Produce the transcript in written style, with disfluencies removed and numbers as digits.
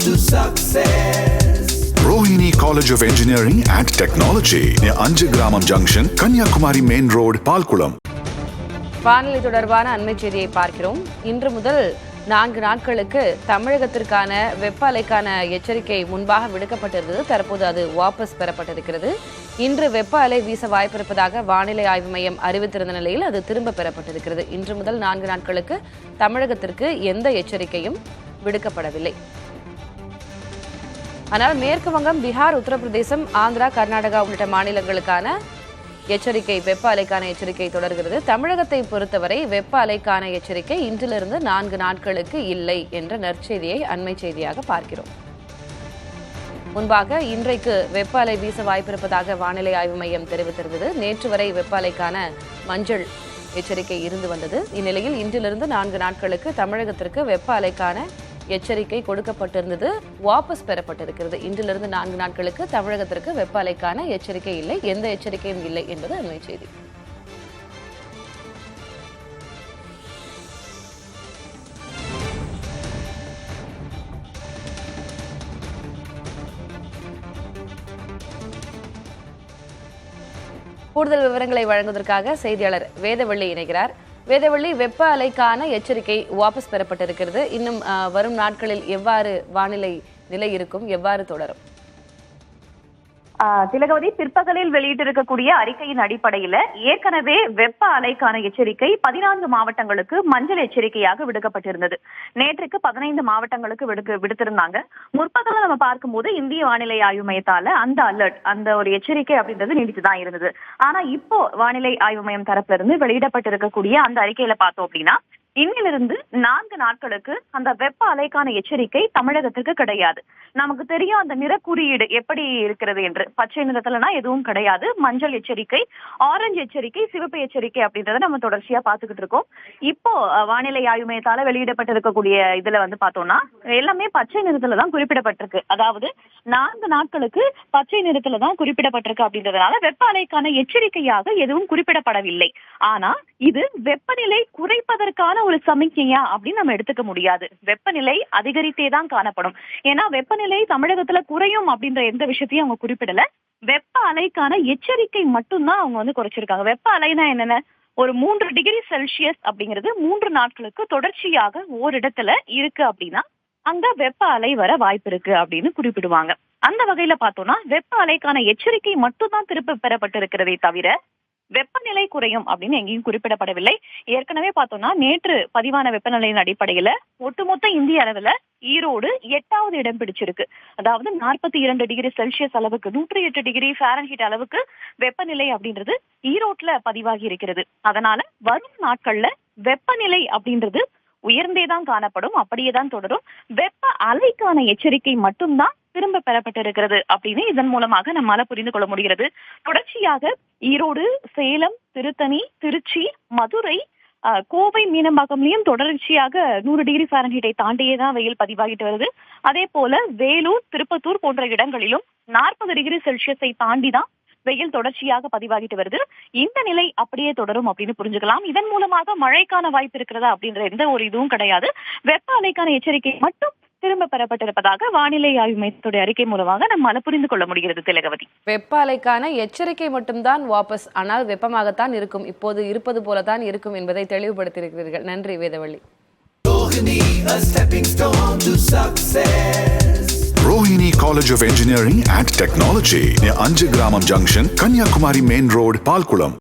to success. Rohini College of Engineering and Technology near Anjagramam Junction, Kanyakumari Main Road, Palkulam. வானிலை தொடர்பான அண்மை செய்தியை பார்க்கிறோம். இன்று முதல் 4 நாட்களுக்கு தமிழகத்திற்கான வெப்ப அலைக்கான எச்சரிக்கை முன்பாக விடுக்கப்பட்டிருந்தது. தற்போது அது வாபஸ் பெறப்பட்டிருக்கிறது. இன்று வெப்ப அலை வீச வாய்ப்பிருப்பதாக வானிலை ஆய்வு மையம் அறிவித்திருந்த நிலையில் அது திரும்ப பெறப்பட்டிருக்கிறது. இன்று முதல் 4 நாட்களுக்கு தமிழகத்திற்கு எந்த எச்சரிக்கையும் விடுக்கப்படவில்லை. ஆனால் மேற்கு வங்கம், பீகார், உத்தரப்பிரதேசம், ஆந்திரா, கர்நாடகா உள்ளிட்ட மாநிலங்களுக்கான எச்சரிக்கை, வெப்ப அலைக்கான எச்சரிக்கை தொடர்கிறது. தமிழகத்தை பொறுத்தவரை வெப்ப அலைக்கான எச்சரிக்கை இன்றிலிருந்து 4 நாட்களுக்கு இல்லை என்ற நற்செய்தியை அண்மை செய்தியாக பார்க்கிறோம். முன்பாக இன்றைக்கு வெப்ப அலை வீச வாய்ப்பிருப்பதாக வானிலை ஆய்வு மையம் தெரிவித்திருந்தது. நேற்று வரை வெப்ப அலைக்கான மஞ்சள் எச்சரிக்கை இருந்து வந்தது. இந்நிலையில் இன்றிலிருந்து 4 நாட்களுக்கு தமிழகத்திற்கு வெப்ப அலைக்கான எச்சரிக்கை கொடுக்கப்பட்டிருந்தது, வாபஸ் பெறப்பட்டிருக்கிறது. இன்றிலிருந்து 4 நாட்களுக்கு தமிழகத்திற்கு வெப்ப அலைக்கான எச்சரிக்கை இல்லை, எந்த எச்சரிக்கையும் இல்லை என்பது அண்மை செய்தி. கூடுதல் விவரங்களை வழங்குவதற்காக செய்தியாளர் வேதவள்ளி இணைகிறார். வேதவள்ளி, வெப்ப அலைக்கான எச்சரிக்கை வாபஸ் பெறப்பட்டிருக்கிறது. இன்னும் வரும் நாட்களில் எவ்வாறு வானிலை நிலை இருக்கும், எவ்வாறு தொடரும்? திலகவதி, பிற்பகலில் வெளியிட்டிருக்கக்கூடிய அறிக்கையின் அடிப்படையில ஏற்கனவே வெப்ப அலைக்கான எச்சரிக்கை 14 மாவட்டங்களுக்கு மஞ்சள் எச்சரிக்கையாக விடுக்கப்பட்டிருந்தது. நேற்றுக்கு 15 மாவட்டங்களுக்கு விடுத்திருந்தாங்க. முற்பகல நம்ம பார்க்கும்போது இந்திய வானிலை ஆய்வு மையத்தால அந்த அலர்ட், அந்த ஒரு எச்சரிக்கை அப்படின்றது நீடித்துதான் இருந்தது. ஆனா இப்போ வானிலை ஆய்வு மையம் தரப்புல இருந்து வெளியிடப்பட்டிருக்கக்கூடிய அந்த அறிக்கையில பார்த்தோம் அப்படின்னா, இன்னிலிருந்து 4 நாட்களுக்கு அந்த வெப்ப அலைக்கான எச்சரிக்கை தமிழகத்திற்கு கிடையாது. நமக்கு தெரியும் அந்த நிற குறியீடு எப்படி இருக்கிறது என்று. பச்சை நிறத்துலனா எதுவும் கிடையாது. மஞ்சள் எச்சரிக்கை, ஆரஞ்சு எச்சரிக்கை, சிவப்பு எச்சரிக்கை அப்படின்றத நம்ம தொடர்ச்சியா பாத்துக்கிட்டு இருக்கோம். இப்போ வானிலை ஆய்வு மையத்தால வெளியிடப்பட்டிருக்கக்கூடிய இதுல பார்த்தோம்னா எல்லாமே பச்சை நிறத்துல தான் குறிப்பிடப்பட்டிருக்கு. அதாவது 4 நாட்களுக்கு பச்சை நிறத்துல தான் குறிப்பிடப்பட்டிருக்கு அப்படின்றதுனால வெப்ப அலைக்கான எச்சரிக்கையாக எதுவும் குறிப்பிடப்படவில்லை. ஆனா இது வெப்பநிலை குறைப்பதற்கான ஒரு சமிக்கையா அப்படின்னு நம்ம எடுத்துக்க முடியாது. வெப்பநிலை அதிகரித்தே தான் காணப்படும். ஏன்னா வெப்பநிலை தமிழகத்துல குறையும் அப்படின்ற எந்த விஷயத்தையும் அவங்க குறிப்பிடல. வெப்ப அலைக்கான எச்சரிக்கை மட்டும்தான் அவங்க குறைச்சிருக்காங்க. வெப்ப அலைனா என்னென்ன, ஒரு 3 டிகிரி செல்சியஸ் அப்படிங்கிறது 3 நாட்களுக்கு தொடர்ச்சியாக ஓரிடத்துல இருக்கு அப்படின்னா அங்க வெப்ப அலை வர வாய்ப்பு இருக்கு அப்படின்னு குறிப்பிடுவாங்க. அந்த வகையில பார்த்தோம்னா வெப்ப அலைக்கான எச்சரிக்கை மட்டும்தான் திரும்ப பெறப்பட்டிருக்கிறதே தவிர வெப்பநிலை குறையும் அப்படின்னு எங்கேயும் குறிப்பிடப்படவில்லை. ஏற்கனவே பார்த்தோம்னா நேற்று பதிவான வெப்பநிலையின் அடிப்படையில ஒட்டுமொத்த இந்திய அளவுல ஈரோடு 8வது இடம் பிடிச்சிருக்கு. அதாவது 42 டிகிரி செல்சியஸ் அளவுக்கு, 108 டிகிரி ஃபாரன்ஹீட் அளவுக்கு வெப்பநிலை அப்படின்றது ஈரோட்ல பதிவாகி இருக்கிறது. அதனால வரும் நாட்கள்ல வெப்பநிலை அப்படின்றது உயர்ந்தேதான் காணப்படும், அப்படியேதான் தொடரும். வெப்ப அலைக்கான எச்சரிக்கை மட்டும்தான் திரும்ப பெறப்பட்டிருக்கிறது அப்படின்னு இதன் மூலமாக நம்மால புரிந்து கொள்ள முடிகிறது. தொடர்ச்சியாக ஈரோடு, சேலம், திருத்தணி, திருச்சி, மதுரை, கோவை, மீனம்பாக்கம்லயும் தொடர்ச்சியாக 100 டிகிரி ஃபாரன்ஹீட்டை தாண்டியே தான் வெயில் பதிவாகிட்டு வருது. அதே போல வேலூர், திருப்பத்தூர் போன்ற இடங்களிலும் 40 டிகிரி செல்சியஸை தாண்டி தான் வெயில் தொடர்ச்சியாக பதிவாகிட்டு வருது. இந்த நிலை அப்படியே தொடரும் அப்படின்னு புரிஞ்சுக்கலாம். இதன் மூலமாக மழைக்கான வாய்ப்பு இருக்கிறதா அப்படின்ற எந்த ஒரு இதுவும் கிடையாது. வெப்ப அலைக்கான எச்சரிக்கை மட்டும் திரும்ப பெறப்பட்டிருப்பதாக வானிலை ஆய்வு மையத்துடைய அறிக்கை மூலமாக நம்மால புரிந்து கொள்ள முடிகிறது. திலகவதி, வெப்ப அலைக்கான எச்சரிக்கை மட்டும்தான் வாபஸ், ஆனால் வெப்பமாகத்தான் இருக்கும், இப்போது இருப்பது போலதான் இருக்கும் என்பதை தெளிவுபடுத்தியிருக்கிறீர்கள். நன்றி Vedavalli. Rohini College of Engineering and Technology near Anjagramam Junction, Kanyakumari Main Road, Palkulam.